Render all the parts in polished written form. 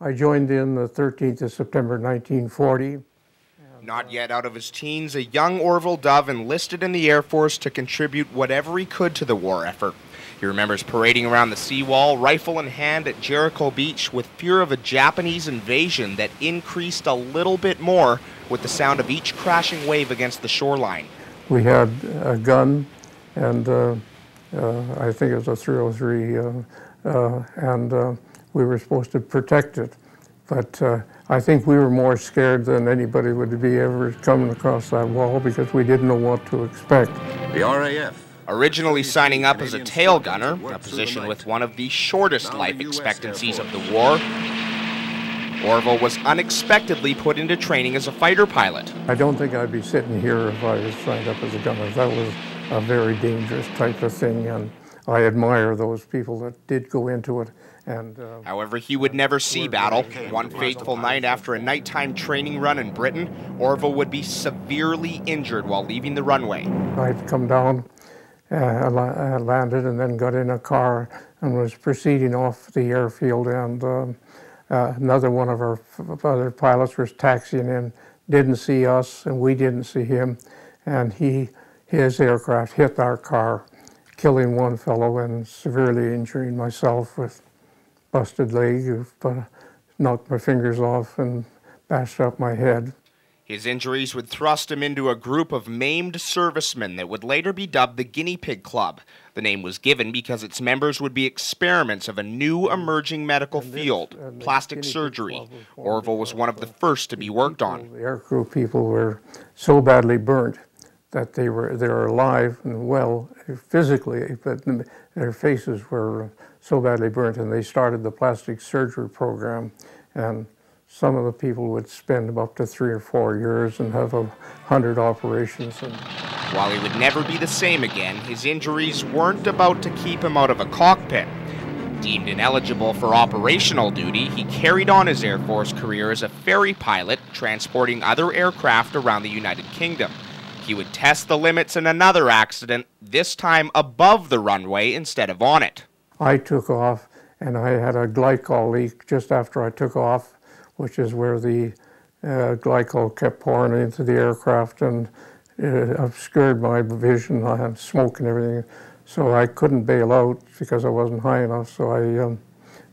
I joined in the 13th of September 1940. Not yet out of his teens, a young Orvel Dove enlisted in the Air Force to contribute whatever he could to the war effort. He remembers parading around the seawall, rifle in hand at Jericho Beach, with fear of a Japanese invasion that increased a little bit more with the sound of each crashing wave against the shoreline. We had a gun, and I think it was a 303, and we were supposed to protect it. But I think we were more scared than anybody would be ever coming across that wall, because we didn't know what to expect. The RAF. Originally signing up as a tail gunner, a position with one of the shortest life expectancies of the war, Orvel was unexpectedly put into training as a fighter pilot. I don't think I'd be sitting here if I was signed up as a gunner. That was a very dangerous type of thing, and I admire those people that did go into it. And however, he would never see battle. One fateful night after a nighttime training run in Britain, Orvel would be severely injured while leaving the runway. I'd come down, landed, and then got in a car and was proceeding off the airfield, and another one of our other pilots was taxiing in, didn't see us, and we didn't see him, and his aircraft hit our car, killing one fellow and severely injuring myself with busted leg, knocked my fingers off and bashed up my head. His injuries would thrust him into a group of maimed servicemen that would later be dubbed the Guinea Pig Club. The name was given because its members would be experiments of a new emerging medical field, plastic surgery. Orvel was one of the first to be worked on. The aircrew people were so badly burnt that they were alive and well physically, but their faces were so badly burnt, and they started the plastic surgery program, and some of the people would spend up to 3 or 4 years and have 100 operations. While he would never be the same again, his injuries weren't about to keep him out of a cockpit. Deemed ineligible for operational duty, he carried on his Air Force career as a ferry pilot, transporting other aircraft around the United Kingdom. He would test the limits in another accident, this time above the runway instead of on it. I took off, and I had a glycol leak just after I took off, which is where the glycol kept pouring into the aircraft, and it obscured my vision. I had smoke and everything, so I couldn't bail out because I wasn't high enough, so I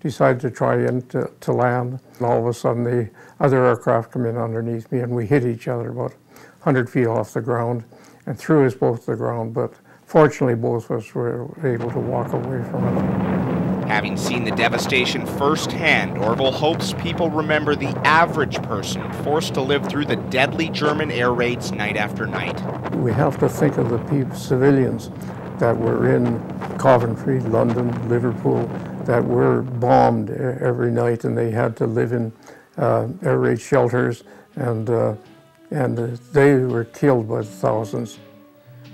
decided to try to land. And all of a sudden, the other aircraft come in underneath me, and we hit each other about 100 feet off the ground and threw us both to the ground, but fortunately both of us were able to walk away from it. Having seen the devastation firsthand, Orvel hopes people remember the average person forced to live through the deadly German air raids night after night. We have to think of the civilians that were in Coventry, London, Liverpool, that were bombed every night, and they had to live in air raid shelters, and they were killed by the thousands.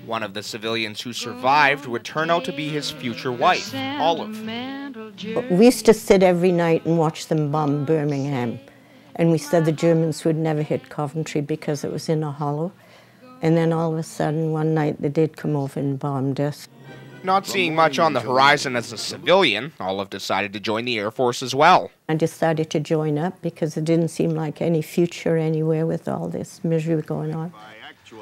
One of the civilians who survived would turn out to be his future wife, Olive. We used to sit every night and watch them bomb Birmingham, and we said the Germans would never hit Coventry because it was in a hollow. And then all of a sudden, one night, they did come over and bombed us. Not seeing much on the horizon as a civilian, Olive decided to join the Air Force as well. I decided to join up because it didn't seem like any future anywhere with all this misery going on.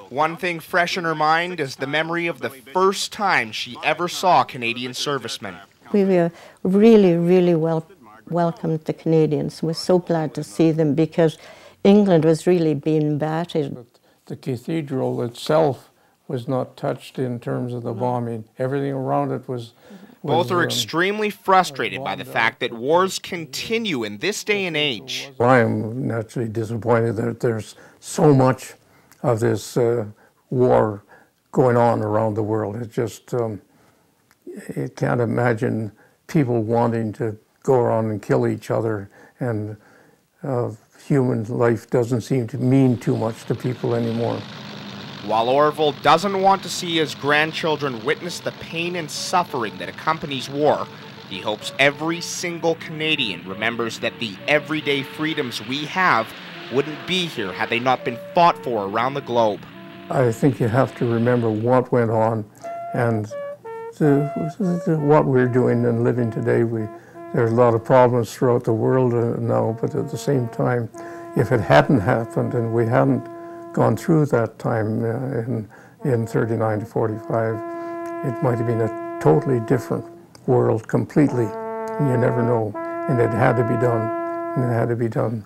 One thing fresh in her mind is the memory of the first time she ever saw Canadian servicemen. We were really, really welcomed the Canadians. We're so glad to see them because England was really being battered. The cathedral itself was not touched in terms of the bombing. Everything around it was Both are extremely frustrated by the fact that wars continue in this day and age. I am naturally disappointed that there's so much of this war going on around the world. It just, you can't imagine people wanting to go around and kill each other, and human life doesn't seem to mean too much to people anymore. While Orvel doesn't want to see his grandchildren witness the pain and suffering that accompanies war, he hopes every single Canadian remembers that the everyday freedoms we have wouldn't be here had they not been fought for around the globe. I think you have to remember what went on and what we're doing and living today. There's a lot of problems throughout the world now, but at the same time, if it hadn't happened and we hadn't gone through that time in 39 to 45, it might have been a totally different world completely. You never know. And it had to be done, and it had to be done